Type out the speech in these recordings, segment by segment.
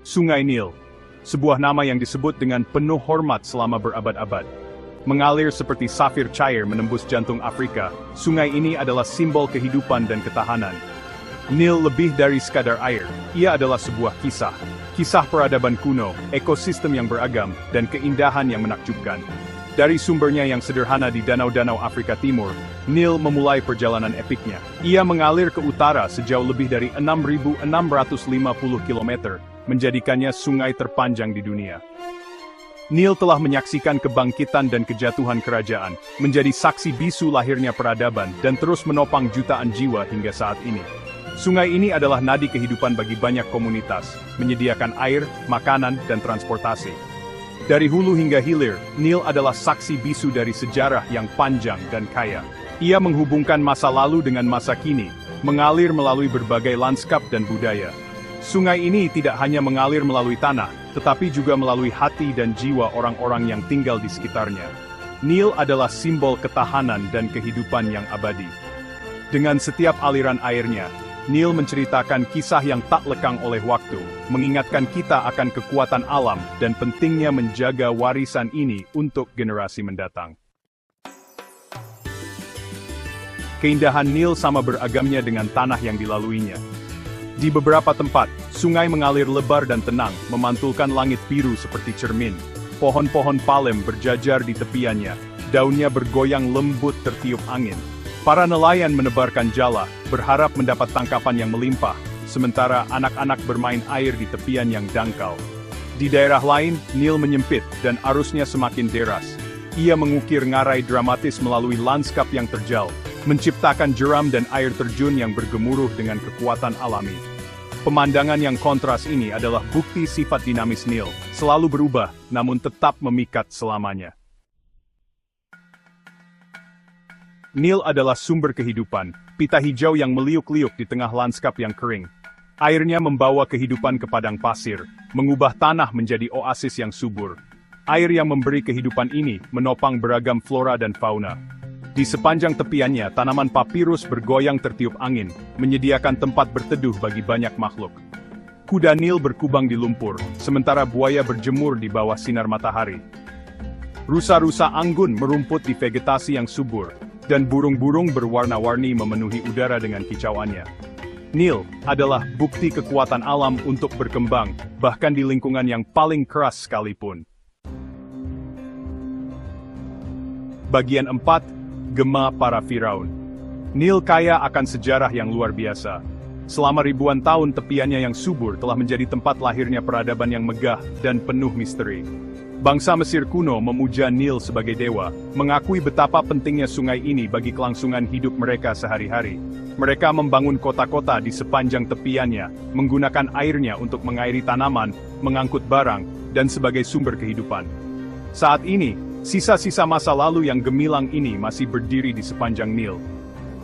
Sungai Nil, sebuah nama yang disebut dengan penuh hormat selama berabad-abad. Mengalir seperti safir cair menembus jantung Afrika, sungai ini adalah simbol kehidupan dan ketahanan. Nil lebih dari sekadar air, ia adalah sebuah kisah. Kisah peradaban kuno, ekosistem yang beragam, dan keindahan yang menakjubkan. Dari sumbernya yang sederhana di danau-danau Afrika Timur, Nil memulai perjalanan epiknya. Ia mengalir ke utara sejauh lebih dari 6.650 km, menjadikannya sungai terpanjang di dunia. Nil telah menyaksikan kebangkitan dan kejatuhan kerajaan, menjadi saksi bisu lahirnya peradaban, dan terus menopang jutaan jiwa hingga saat ini. Sungai ini adalah nadi kehidupan bagi banyak komunitas, menyediakan air, makanan, dan transportasi. Dari hulu hingga hilir, Nil adalah saksi bisu dari sejarah yang panjang dan kaya. Ia menghubungkan masa lalu dengan masa kini, mengalir melalui berbagai lanskap dan budaya. Sungai ini tidak hanya mengalir melalui tanah, tetapi juga melalui hati dan jiwa orang-orang yang tinggal di sekitarnya. Nil adalah simbol ketahanan dan kehidupan yang abadi. Dengan setiap aliran airnya, Nil menceritakan kisah yang tak lekang oleh waktu, mengingatkan kita akan kekuatan alam dan pentingnya menjaga warisan ini untuk generasi mendatang. Keindahan Nil sama beragamnya dengan tanah yang dilaluinya. Di beberapa tempat, sungai mengalir lebar dan tenang, memantulkan langit biru seperti cermin. Pohon-pohon palem berjajar di tepiannya, daunnya bergoyang lembut tertiup angin. Para nelayan menebarkan jala, berharap mendapat tangkapan yang melimpah, sementara anak-anak bermain air di tepian yang dangkal. Di daerah lain, Nil menyempit dan arusnya semakin deras. Ia mengukir ngarai dramatis melalui lanskap yang terjal, menciptakan jeram dan air terjun yang bergemuruh dengan kekuatan alami. Pemandangan yang kontras ini adalah bukti sifat dinamis Nil, selalu berubah, namun tetap memikat selamanya. Nil adalah sumber kehidupan, pita hijau yang meliuk-liuk di tengah lanskap yang kering. Airnya membawa kehidupan ke padang pasir, mengubah tanah menjadi oasis yang subur. Air yang memberi kehidupan ini menopang beragam flora dan fauna. Di sepanjang tepiannya, tanaman papirus bergoyang tertiup angin, menyediakan tempat berteduh bagi banyak makhluk. Kuda Nil berkubang di lumpur, sementara buaya berjemur di bawah sinar matahari. Rusa-rusa anggun merumput di vegetasi yang subur, dan burung-burung berwarna-warni memenuhi udara dengan kicauannya. Nil adalah bukti kekuatan alam untuk berkembang, bahkan di lingkungan yang paling keras sekalipun. Bagian 4. Gema para Firaun. Nil kaya akan sejarah yang luar biasa. Selama ribuan tahun tepiannya yang subur telah menjadi tempat lahirnya peradaban yang megah dan penuh misteri. Bangsa Mesir kuno memuja Nil sebagai dewa, mengakui betapa pentingnya sungai ini bagi kelangsungan hidup mereka sehari-hari. Mereka membangun kota-kota di sepanjang tepiannya, menggunakan airnya untuk mengairi tanaman, mengangkut barang, dan sebagai sumber kehidupan. Saat ini, sisa-sisa masa lalu yang gemilang ini masih berdiri di sepanjang Nil.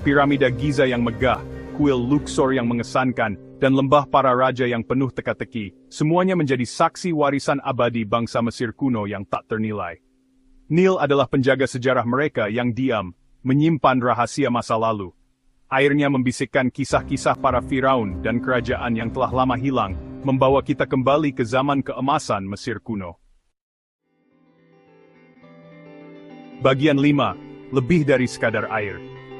Piramida Giza yang megah, kuil Luxor yang mengesankan, dan lembah para raja yang penuh teka-teki, semuanya menjadi saksi warisan abadi bangsa Mesir kuno yang tak ternilai. Nil adalah penjaga sejarah mereka yang diam, menyimpan rahasia masa lalu. Airnya membisikkan kisah-kisah para Firaun dan kerajaan yang telah lama hilang, membawa kita kembali ke zaman keemasan Mesir kuno. Bagian 5. Lebih dari sekadar air.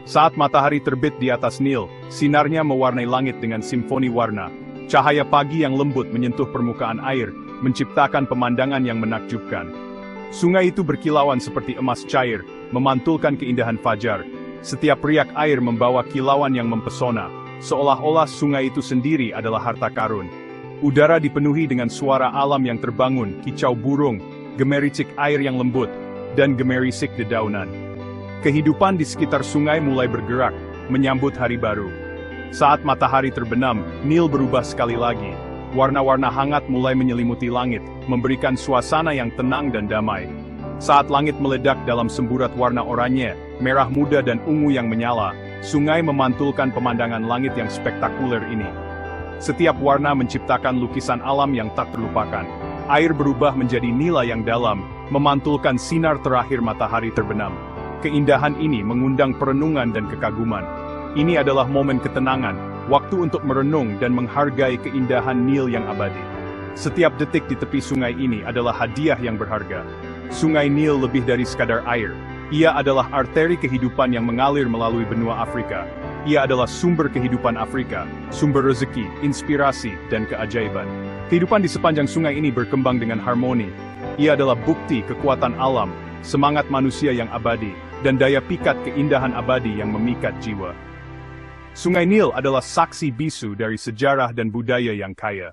Saat matahari terbit di atas Nil, sinarnya mewarnai langit dengan simfoni warna. Cahaya pagi yang lembut menyentuh permukaan air, menciptakan pemandangan yang menakjubkan. Sungai itu berkilauan seperti emas cair, memantulkan keindahan fajar. Setiap riak air membawa kilauan yang mempesona, seolah-olah sungai itu sendiri adalah harta karun. Udara dipenuhi dengan suara alam yang terbangun, kicau burung, gemericik air yang lembut, dan gemerisik dedaunan. Kehidupan di sekitar sungai mulai bergerak, menyambut hari baru. Saat matahari terbenam, Nil berubah sekali lagi. Warna-warna hangat mulai menyelimuti langit, memberikan suasana yang tenang dan damai. Saat langit meledak dalam semburat warna oranye, merah muda dan ungu yang menyala, sungai memantulkan pemandangan langit yang spektakuler ini. Setiap warna menciptakan lukisan alam yang tak terlupakan. Air berubah menjadi nila yang dalam, memantulkan sinar terakhir matahari terbenam. Keindahan ini mengundang perenungan dan kekaguman. Ini adalah momen ketenangan, waktu untuk merenung dan menghargai keindahan Nil yang abadi. Setiap detik di tepi sungai ini adalah hadiah yang berharga. Sungai Nil lebih dari sekadar air. Ia adalah arteri kehidupan yang mengalir melalui benua Afrika. Ia adalah sumber kehidupan Afrika, sumber rezeki, inspirasi, dan keajaiban. Kehidupan di sepanjang sungai ini berkembang dengan harmoni. Ia adalah bukti kekuatan alam, semangat manusia yang abadi, dan daya pikat keindahan abadi yang memikat jiwa. Sungai Nil adalah saksi bisu dari sejarah dan budaya yang kaya.